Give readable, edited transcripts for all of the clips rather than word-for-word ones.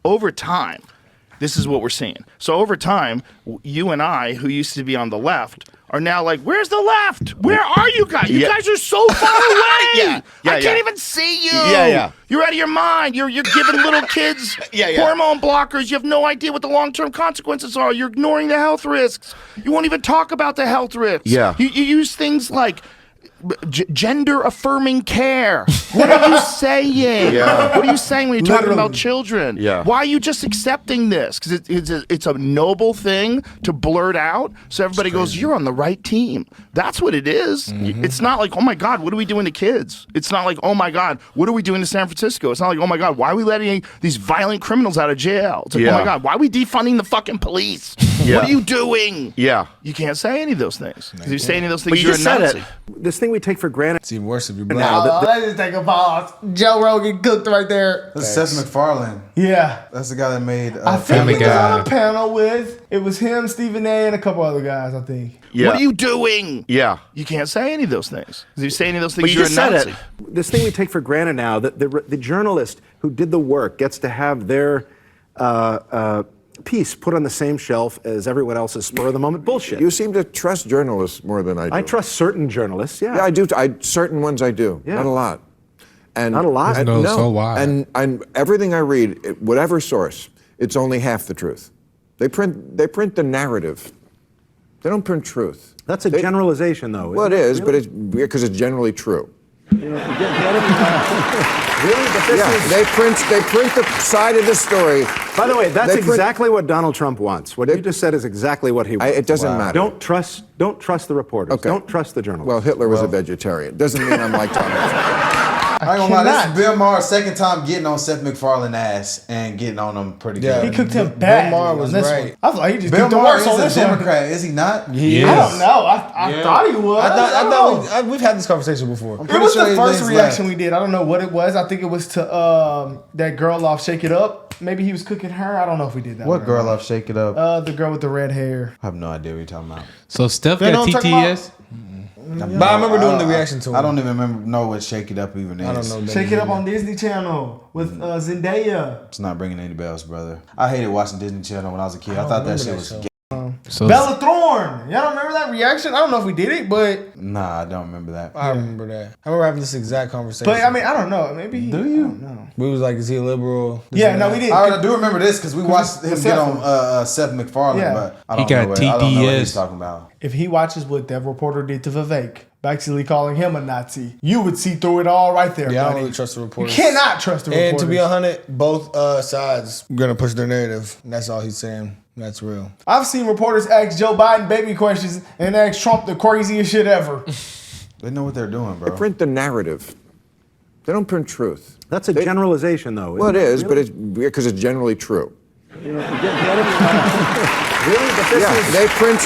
over time, this is what we're seeing. So over time, you and I, who used to be on the left, are now like, where's the left? Where are you guys? You guys are so far away. I can't even see you. You're out of your mind. You're giving little kids hormone blockers. You have no idea what the long-term consequences are. You're ignoring the health risks. You won't even talk about the health risks. You use things like gender-affirming care. What are you saying? What are you saying when you're talking about children? Why are you just accepting this? Because it's a noble thing to blurt out, so everybody goes, you're on the right team. That's what it is. It's not like, oh my God, what are we doing to kids? It's not like, oh my God, what are we doing to San Francisco? It's not like, oh my God, why are we letting these violent criminals out of jail? It's like, oh my God, why are we defunding the fucking police? What are you doing? You can't say any of those things. Because if you say any of those things, you're a Nazi. This thing we take for granted. It's even worse if you're black. Let's just take a pause. Joe Rogan cooked right there. That's Seth MacFarlane. Yeah. That's the guy that made I think he was on a panel with, it was him, Stephen A, and a couple other guys, I think. What are you doing? You can't say any of those things. Because if you say any of those things, you're a Nazi. This thing we take for granted now, that the journalist who did the work gets to have their piece put on the same shelf as everyone else's spur-of-the-moment bullshit. You seem to trust journalists more than I do. I trust certain journalists, Yeah, I do. Certain ones I do. Not a lot. And not a lot? No, so why? And everything I read, whatever source, it's only half the truth. They print the narrative. They don't print truth. That's a generalization, though. Well, it is, but it's because it's generally true. Really? But this they print the side of the story. By the way, that's exactly what Donald Trump wants. What you just said is exactly what he wants. It doesn't matter. Don't trust the reporters. Okay. Don't trust the journalists. Well, Hitler was a vegetarian. Doesn't mean I'm like Donald Trump. I ain't gonna lie, this is Bill Maher's second time getting on Seth MacFarlane's ass and getting on him pretty good. He cooked him bad. Bill Maher was right. I thought he just Bill did the Maher worst on this is a Democrat, is he not? He is. I don't know. I thought he was. I thought we've had this conversation before. It was the first reaction we did. I don't know what it was. I think it was to that girl off Shake It Up. Maybe he was cooking her. I don't know if we did that. What girl off Shake It Up? The girl with the red hair. I have no idea what you're talking about. So Steph got TTS? But I remember doing the reaction to him. I don't even know what Shake It Up even is. I don't know. Shake It Up on Disney Channel with Zendaya. It's not ringing any bells, brother. I hated watching Disney Channel when I was a kid. I thought that shit was gay. Bella Thorne. Y'all don't remember that reaction? I don't know if we did it, but... Nah, I don't remember that. I remember that. I remember having this exact conversation. But, I mean, I don't know. Maybe he... Do you? I don't know. We was like, is he a liberal? Yeah, no, we didn't. I do remember this because we watched him get on Seth MacFarlane, but I don't know what he's talking about. If he watches what that reporter did to Vivek, basically calling him a Nazi, you would see through it all right there, Yeah, buddy. I don't really trust the reporters. You cannot trust the reporters. And to be 100, both sides going to push their narrative. And that's all he's saying. That's real. I've seen reporters ask Joe Biden baby questions and ask Trump the craziest shit ever. They know what they're doing, bro. They print the narrative. They don't print truth. That's a generalization, though. Well, it is, but it's because it's generally true. Really? But this they print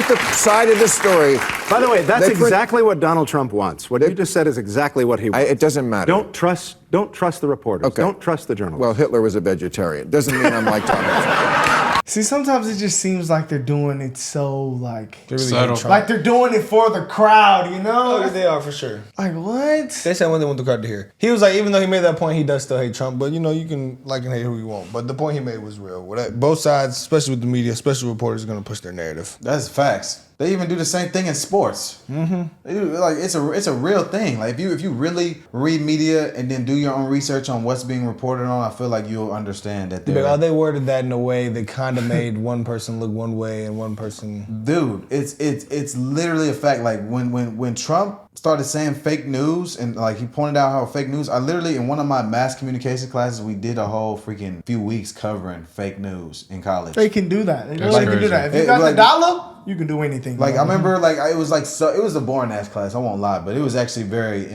the side of the story. By the way, that's exactly what Donald Trump wants. What you just said is exactly what he wants. It doesn't matter. Don't trust the reporters. Okay. Don't trust the journalists. Well, Hitler was a vegetarian. Doesn't mean I'm like Donald Trump. See, sometimes it just seems like they're doing it so, like... Like they're doing it for the crowd, you know? Oh, they are for sure. Like, what? They said when they want the crowd to hear. He was like, even though he made that point, he does still hate Trump. But, you know, you can like and hate who you want. But the point he made was real. Both sides, especially with the media, especially reporters, are going to push their narrative. That's facts. They even do the same thing in sports. Mm-hmm. They do, like it's a real thing. Like if you really read media and then do your own research on what's being reported on, I feel like you'll understand that. They worded that in a way that kind of made one person look one way and one person. Dude, it's literally a fact. Like when Trump started saying fake news and like he pointed out how fake news. I literally in one of my mass communication classes we did a whole freaking few weeks covering fake news in college. They can do that. They really can do that. If you got the dollar, you can do anything. Like I remember, it was a boring ass class. I won't lie, but it was actually very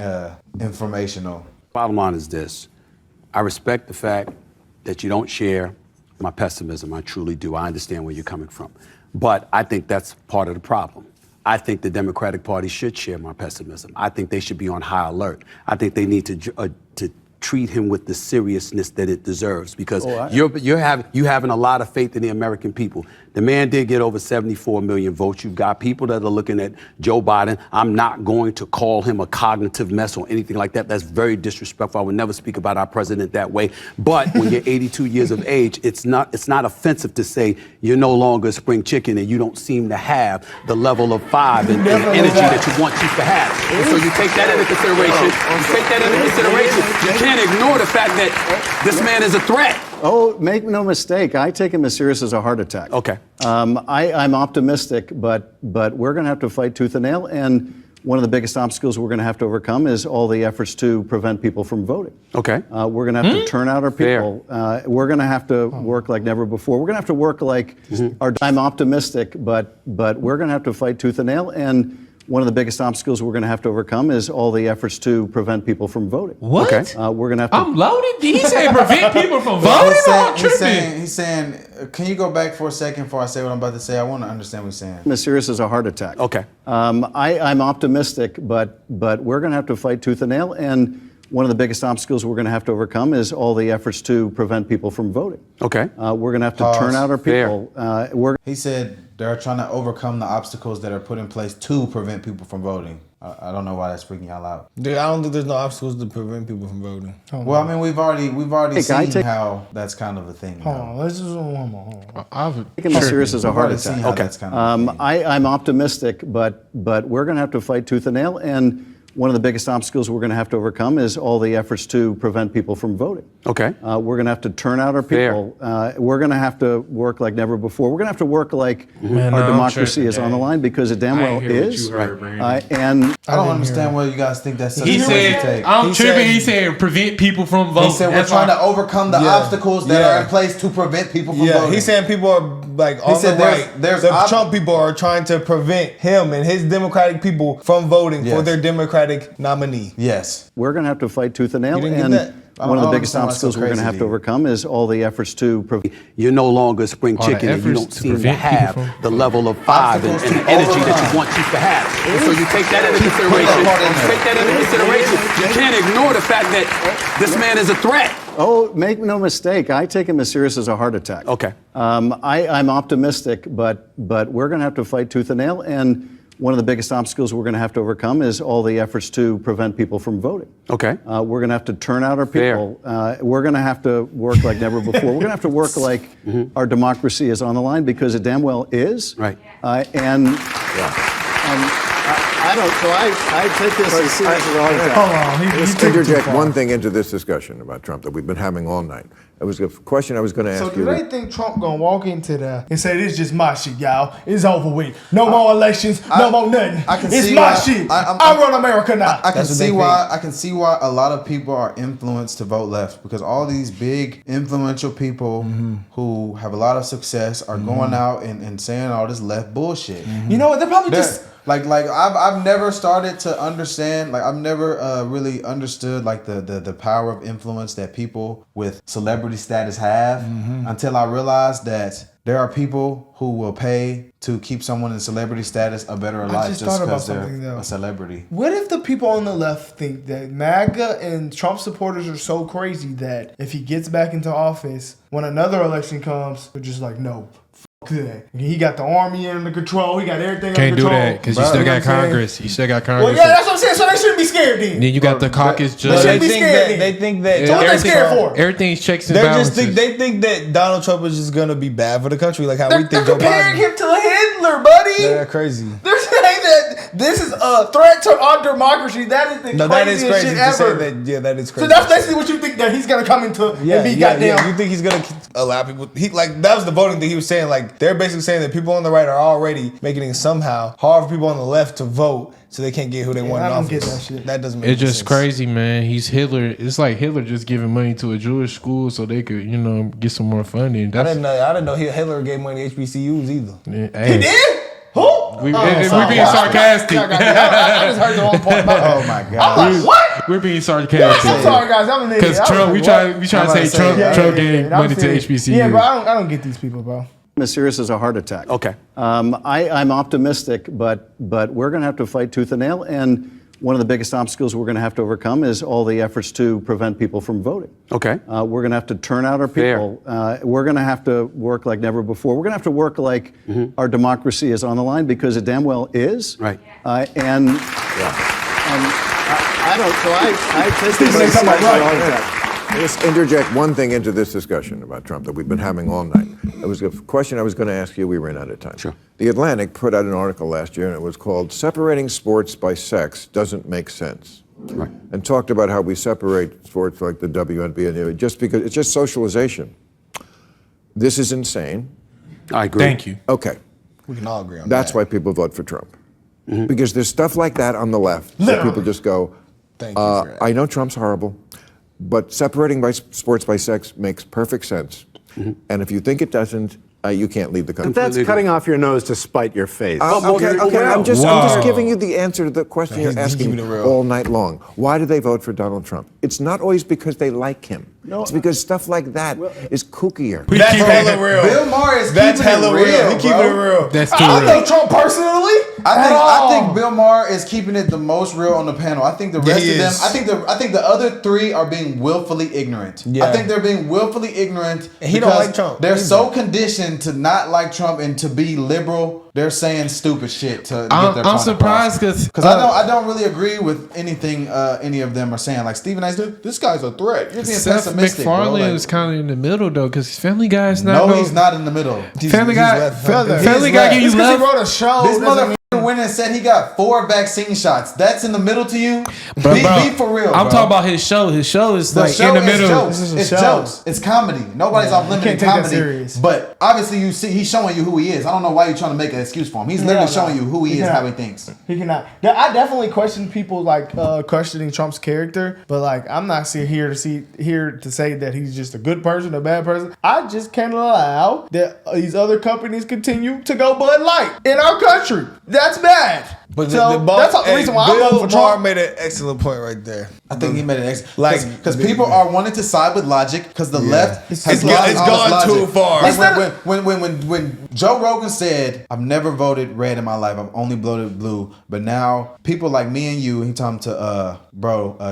informational. Bottom line is this: I respect the fact that you don't share my pessimism. I truly do. I understand where you're coming from, but I think that's part of the problem. I think the Democratic Party should share my pessimism. I think they should be on high alert. I think they need to treat him with the seriousness that it deserves because you having a lot of faith in the American people. The man did get over 74 million votes. You've got people that are looking at Joe Biden. I'm not going to call him a cognitive mess or anything like that. That's very disrespectful. I would never speak about our president that way. But when you're 82 years of age, it's not offensive to say you're no longer a spring chicken and you don't seem to have the level of 5 and energy that you want to have. And so you take that into consideration. You can't ignore the fact that this man is a threat. Oh, make no mistake. I take him as serious as a heart attack. Okay. I'm optimistic, but we're going to have to fight tooth and nail. And one of the biggest obstacles we're going to have to overcome is all the efforts to prevent people from voting. Okay. We're going to have to turn out our people. We're going to have to work like never before. We're going to have to work like I'm optimistic, but we're going to have to fight tooth and nail. And one of the biggest obstacles we're going to have to overcome is all the efforts to prevent people from voting. What? Okay. We're going to have to. I'm loaded. He said prevent people from voting. He's saying, can you go back for a second before I say what I'm about to say? I want to understand what he's saying. As serious as a heart attack. Okay. I'm optimistic, but we're going to have to fight tooth and nail. And one of the biggest obstacles we're going to have to overcome is all the efforts to prevent people from voting. Okay. We're going to have to turn out our people. He said they're trying to overcome the obstacles that are put in place to prevent people from voting. I don't know why that's freaking y'all out. Dude, I don't think there's no obstacles to prevent people from voting. Well, I mean, we've already seen how that's kind of a thing. Hold on, let's just hold on. Taking this serious as a heart Seen attack. how that's kind of a thing. I'm optimistic, but we're going to have to fight tooth and nail. And one of the biggest obstacles we're going to have to overcome is all the efforts to prevent people from voting. Okay. We're going to have to turn out our people. We're going to have to work like never before. We're going to have to work like our democracy is on the line, because it damn well is. And I don't understand why you guys think that's such He a said, take. I'm tripping. He said prevent people from voting. He said we're trying to overcome the obstacles that are in place to prevent people from voting. He's saying people are like on the right. The Trump people are trying to prevent him and his Democratic people from voting for their Democratic nominee. Yes. we're going to have to fight tooth and nail. You didn't get And that? one of the biggest obstacles we're going to have to overcome is all the efforts to prevent. You're no longer a spring chicken and you don't seem to have the level of 5 and energy that you want to have. And so you take that into consideration. You can't ignore the fact that this man is a threat. Oh, make no mistake. I take him as serious as a heart attack. Okay. I'm optimistic, but we're going to have to fight tooth and nail. And one of the biggest obstacles we're going to have to overcome is all the efforts to prevent people from voting. Okay. We're going to have to turn out our people. We're going to have to work like never before. We're going to have to work like our democracy is on the line, because it damn well is. Right. I don't. So I take this as serious as a heart attack. Let's interject one thing into this discussion about Trump that we've been having all night. It was a question I was going to ask So you. do they think Trump gonna walk into there and say, "This is just my shit, y'all. It's over with. No more elections. No more nothing. It's my shit. I run America now." I can see why. I can see why a lot of people are influenced to vote left, because all these big influential people who have a lot of success are going out and saying all this left bullshit. You know what? They're probably just. Like I've never started to understand, like I've never really understood like the power of influence that people with celebrity status have until I realized that there are people who will pay to keep someone in celebrity status a better life just because they're a celebrity. What if the people on the left think that MAGA and Trump supporters are so crazy that if he gets back into office, when another election comes, they're just like, no. He got the army under control. He got everything under control. Can't do that because you still got Congress. You still got Congress. Well, yeah, that's what I'm saying. So they shouldn't be scared then. Then you got the caucus judge. They think that. So what they scared for? Everything's checks and balances. They think that Donald Trump is just gonna be bad for the country, like how we think They're Joe Biden. comparing him to Hitler, buddy. They're crazy. They're saying that this is a threat to our democracy. That is the craziest shit ever. That is crazy. So that's basically what you think, that he's gonna come into and be goddamn. Yeah. You think he's gonna allow people? That was the voting thing he was saying. Like they're basically saying that people on the right are already making it somehow hard for people on the left to vote, so they can't get who they want in office. I don't get that shit. That doesn't make It's just sense. crazy, man. He's Hitler. It's like Hitler just giving money to a Jewish school so they could, get some more funding. I didn't know Hitler gave money to HBCUs either. Hey. He did? Who? We're being sarcastic. I just heard the wrong part. Oh my god! I'm like, what? We're being sarcastic. I'm sorry, guys. I'm an idiot. Because Trump, we trying to say Trump gave money to HBCU. Yeah, bro. I don't get these people, bro. As serious as a heart attack. Okay. I'm optimistic, but we're going to have to fight tooth and nail. And one of the biggest obstacles we're going to have to overcome is all the efforts to prevent people from voting. Okay. We're going to have to turn out our people. We're going to have to work like never before. We're going to have to work like our democracy is on the line, because it damn well is. Right. I don't. So I take this as Let's interject one thing into this discussion about Trump that we've been having all night. It was a question I was going to ask you. We ran out of time. Sure. The Atlantic put out an article last year, and it was called "Separating Sports by Sex Doesn't Make Sense." Right. And talked about how we separate sports like the WNBA just because it's just socialization. This is insane. I agree. Thank you. Okay. We can all agree on That's that. why people vote for Trump. Because there's stuff like that on the left that people just go, Thank you for that. I know Trump's horrible, but separating sports by sex makes perfect sense. And if you think it doesn't, you can't leave the country. But that's cutting off your nose to spite your face. Okay. I'm just giving you the answer to the question you're asking keeping it real. all night long. Why do they vote for Donald Trump? It's not always because they like him. It's because stuff like that is kookier. That's hella real. Bill Maher is That's keeping hella it real. real. He keeping it real. That's too I don't real. know Trump personally. I think Bill Maher is keeping it the most real on the panel. I think the rest he of them. is. I think the other three are being willfully ignorant. Yeah. I think they're being willfully ignorant. And he don't because like Trump They're either. so conditioned to not like Trump and to be liberal. They're saying stupid shit to get their I'm point across. surprised because I don't really agree with anything any of them are saying. Like Stephen A. This guy's a threat. You're being Seth pessimistic, bro. MacFarlane Like, is kind of in the middle though, because Family Guy is not. no, he's not in the middle. Family Guy. Family Guy give you Just because he love. wrote a show. This doesn't mean- motherfucker went and said he got 4 vaccine shots. That's in the middle to you? Bro, Be for real, I'm bro. talking about his show. His show is The like show in the is middle. jokes. This is a It's show. jokes. It's comedy. Nobody's off limited can't take that comedy. serious. But obviously, you see, he's showing you who he is. I don't know why you're trying to make an excuse for him. He's literally showing you who he is, cannot. how he thinks. He cannot. Yeah, I definitely question people like questioning Trump's character, but like I'm not here to say that he's just a good person, a bad person. I just can't allow that these other companies continue to go Bud Light in our country. That's bad. But so that's the reason why I'm Bill voting for Maher Trump. made an excellent point right there. I think he made an excellent. Like, because people are wanting to side with logic because the left has It's lost all gone its too logic. far. Like when Joe Rogan said, "I've never voted red in my life. I've only voted blue," but now people like me and you, he talking to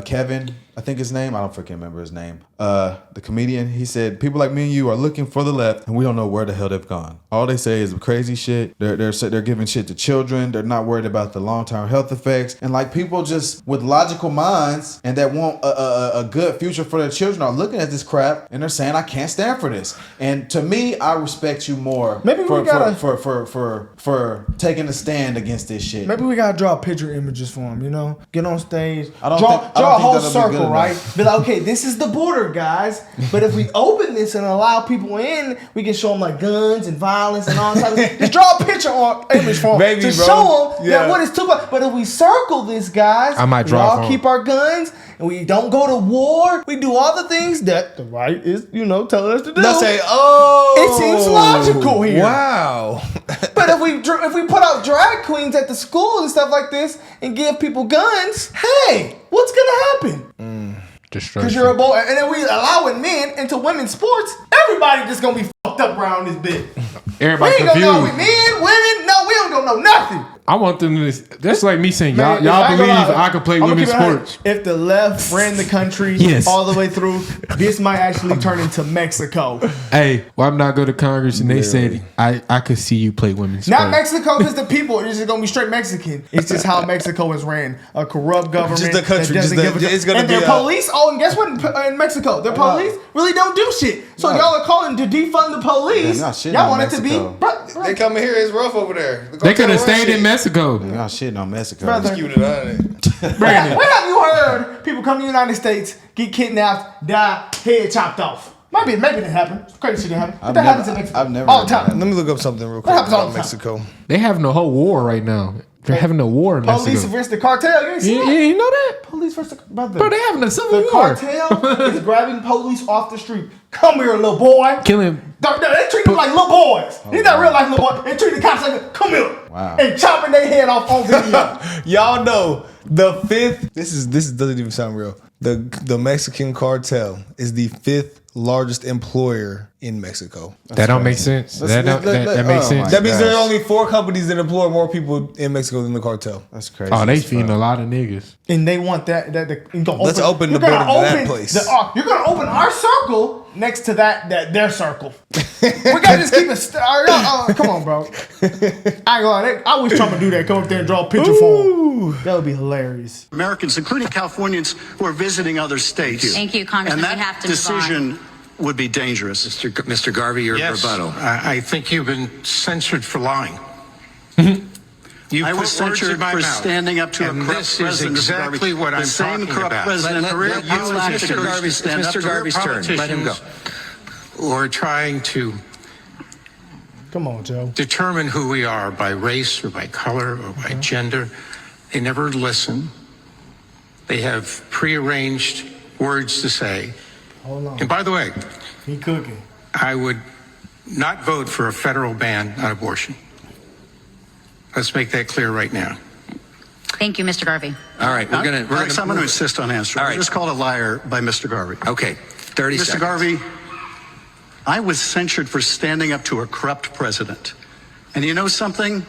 Kevin, I think his name. I don't freaking remember his name. The comedian. He said, "People like me and you are looking for the left, and we don't know where the hell they've gone. All they say is crazy shit. They're giving shit to children. They're not worried about the long-term health effects. And like people just with logical minds and that want a good future for their children are looking at this crap and they're saying, I can't stand for this. And to me, I respect you more. Maybe for we gotta for taking a stand against this shit. Maybe we gotta draw picture images for him. You know, get on stage, I don't draw think a whole that'll be good circle, enough. right? Be like, okay, this is the border, guys. But if we open this and allow people in, we can show them like guns and violence and all types of. Just draw a picture or image for them Maybe, to bro. show them Yeah. that what it's too much. But if we circle this, guys, I might we draw a all phone. keep our guns and we don't go to war. We do all the things that the right is, telling us to do. They'll say, "Oh, it seems logical here." Wow. But if we put out drag queens at the schools and stuff like this and give people guns, hey, what's gonna happen? Because you're a boy, and then we allowing men into women's sports. Everybody just gonna be fucked up around this bit. Everybody We ain't gonna go confused. with men, women. No, we don't know nothing. I want them to. That's like me saying, Man, y'all if I believe go out- I could play I'ma women's keep it 100. sports. If the left ran the country Yes. all the way through, this might actually turn into Mexico. Hey, why not go to Congress and they said I could see you play women's Not sports. Mexico because the people are just gonna be straight Mexican. It's just how Mexico is ran. A corrupt government. Just the country, that doesn't just the- give a it's gonna and be their a- police. Oh, and guess what? In Mexico, their police really don't do shit. So y'all are calling to defund the police. Yeah, nah, shit y'all on want it to be. Mexico. Bro, They coming here. It's rough over there. They could have stayed in Mexico. Y'all shitting on Mexico. Brother. Keep it 100. Brandon. when have you heard people come to the United States, get kidnapped, die, head chopped off? Maybe it didn't happen. Crazy shit didn't happen. But that happens in Mexico. I've never all the heard time. Let me look up something real quick happens all about the time. Mexico. They having a whole war right now. They're having a war in Police Mexico. versus the cartel. You ain't seen that? You know that? Police versus the brother. Bro, they having a civil The war. cartel is grabbing police off the street. Come here, little boy. Killing. They treat them like little boys. These not real life little boys. They treat the cops like, come here. Wow. And chopping their head off on video. Y'all know the 5th. This doesn't even sound real. The Mexican cartel is the 5th largest employer in Mexico. That don't make sense. That makes sense. That means there are only 4 companies that employ more people in Mexico than the cartel. That's crazy. Oh, they feeding a lot of niggas. And they want that. Let's open the building to that place. You're gonna open our circle next to their circle. We gotta just keep it. Come on, bro. I ain't gonna. I wish Trump would do that. Come up there and draw a picture for him. That would be hilarious. Americans, including Californians who are visiting other states. Thank you, Congressman. And We have that to decision would be dangerous. Mr. Garvey, your rebuttal. I think you've been censored for lying. I was censored for standing up to a corrupt president. This is exactly what I'm talking about. Mr. Garvey's turn. Let him go. Or trying to Come on, Joe. determine who we are by race or by color or by gender. They never listen. They have prearranged words to say. Hold on. And by the way, He cooking. I would not vote for a federal ban on abortion. Let's make that clear right now. Thank you, Mr. Garvey. All right, I'm going to insist on answering. All right. I was just called a liar by Mr. Garvey. Okay, 30 Mr. seconds. Garvey, I was censured for standing up to a corrupt president. And you know something?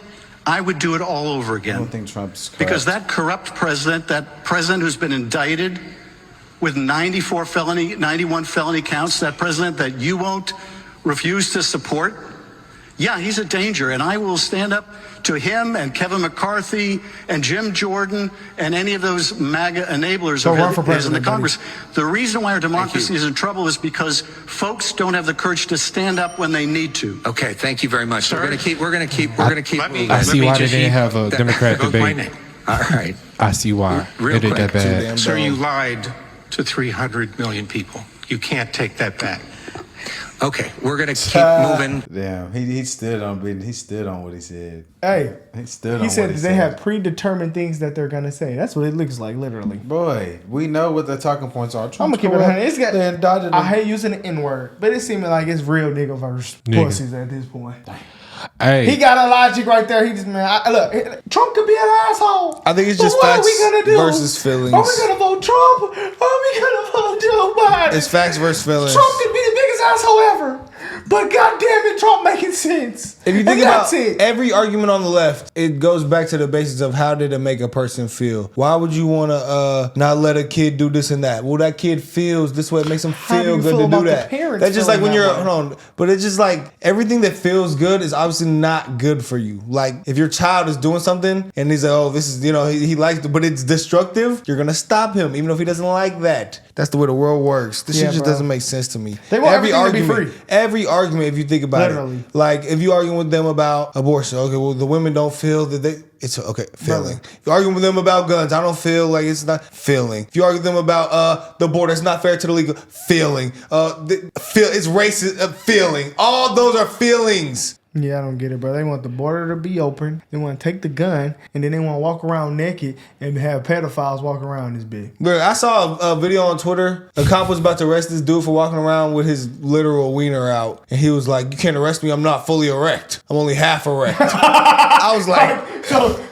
I would do it all over again. I don't think Trump's corrupt. Because that corrupt president, that president who's been indicted with 91 felony counts, that president that you won't refuse to support, yeah, he's a danger. And I will stand up to him and Kevin McCarthy and Jim Jordan and any of those MAGA enablers of his in the Congress. The reason why our democracy is in trouble is because folks don't have the courage to stand up when they need to. Okay, thank you very much. Sir? We're going to keep moving. I see why they didn't have a Democrat Vote my debate. name. All right. I see why Real they did that quick. bad. Sir, you lied to 300 million people. You can't take that back. Okay, we're going to keep moving. Damn, he stood on what he said. Hey, He stood on he what said he they have predetermined things that they're gonna say. That's what it looks like, literally. Boy, we know what the talking points are. I'm gonna keep it 100. It's got. I hate using the N word, but it seems like it's real nigga versus pussies at this point. Hey, He got a logic right there. He just look. Trump could be an asshole. I think it's But just what facts are we gonna do? versus feelings. Are we gonna vote Trump? Or are we gonna vote Joe Biden? It's facts versus feelings. Trump could be the biggest asshole ever. But goddamn it, Trump making sense. If you And think about that's it. every argument on the left, it goes back to the basis of how did it make a person feel? Why would you want to not let a kid do this and that? Well, that kid feels this way. It makes them How do feel you good feel to about do the that. parents That's just like when feeling you're that way? hold on, but it's just like everything that feels good is obviously not good for you. Like if your child is doing something and he's like, oh, this is he likes it, but it's destructive. You're gonna stop him even if he doesn't like that. That's the way the world works. This Yeah, shit just bro. doesn't make sense to me. They want everything to be free. Every argument, if you think about Literally. it, like if you arguing with them about abortion, okay, well the women don't feel that it's okay, feeling. If you arguing with them about guns, I don't feel like it's not feeling. If you argue with them about the border, it's not fair to the legal, feeling. It's racist, feeling. All those are feelings. Yeah, I don't get it, bro. They want the border to be open. They want to take the gun, and then they want to walk around naked and have pedophiles walking around this big. Bro, I saw a video on Twitter. A cop was about to arrest this dude for walking around with his literal wiener out. And he was like, you can't arrest me. I'm not fully erect. I'm only half erect. I was like,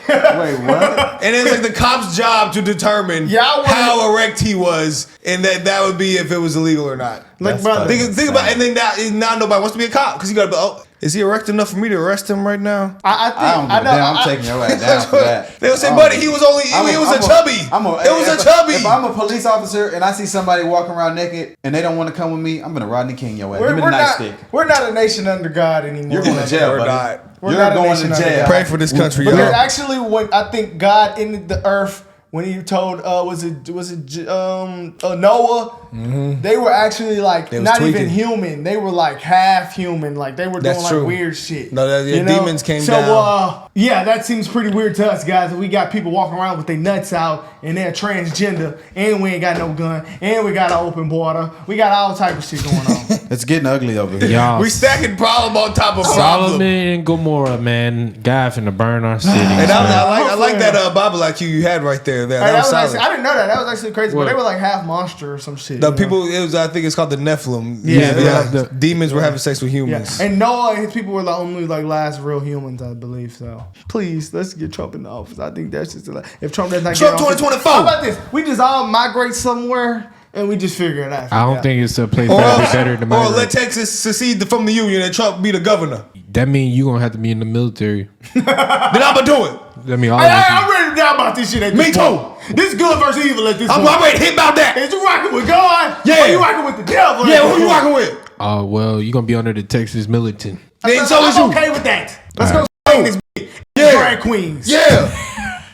Wait, what? and it's like the cop's job to determine how erect he was. And that would be if it was illegal or not. Like, brother, think about it. And then now nobody wants to be a cop because you got to be, oh, is he erect enough for me to arrest him right now? I don't give a damn. I'm taking your ass down for that. They'll say, buddy, he was a chubby. If I'm a police officer and I see somebody walking around naked and they don't want to come with me, I'm gonna Rodney King your ass. Give me the nightstick. We're not a nation under God anymore. You're going to jail, buddy. We're You're not a going nation to under jail. God. Pray for this country, Because y'all. actually, when I think God ended the earth, when he told was it Noah, they were actually like not tweaking. even human. They were like half human. Like they were doing That's like true. weird shit. No, demons came so, down. Yeah, that seems pretty weird to us guys. We got people walking around with their nuts out and they're transgender, and we ain't got no gun, and we got an open border. We got all type of shit going on. It's getting ugly over here. y'all, We stacking problem on top of problem. Solomon and Gomorrah, man. God finna burn our city. And I like that Bible IQ you had right there. there. That was solid. actually, I didn't know that. That was actually crazy. What? But they were like half monster or some shit. The people, I think it's called the Nephilim. Yeah. Demons were having sex with humans. Yeah. And Noah and his people were the only like last real humans, I believe. So please, let's get Trump in the office. I think that's just if Trump does not Trump get in office, 2024. How about this? We just all migrate somewhere and we just figure it out. I don't think it's a place that'd be better than Or mine. let Texas secede from the union and Trump be the governor. That means you gonna have to be in the military. Then I'm gonna do it. That mean all I'm ready to die about this shit. At this Me point. too. This is good versus evil at this I'm point. ready to hit about that. Is you rocking with God? Yeah. Or you rocking with the devil? Yeah, who you rocking with? Oh well, you gonna be under the Texas militant. Then so is I'm you. okay with that. Let's All go this bitch. Yeah. Drag queens. Yeah.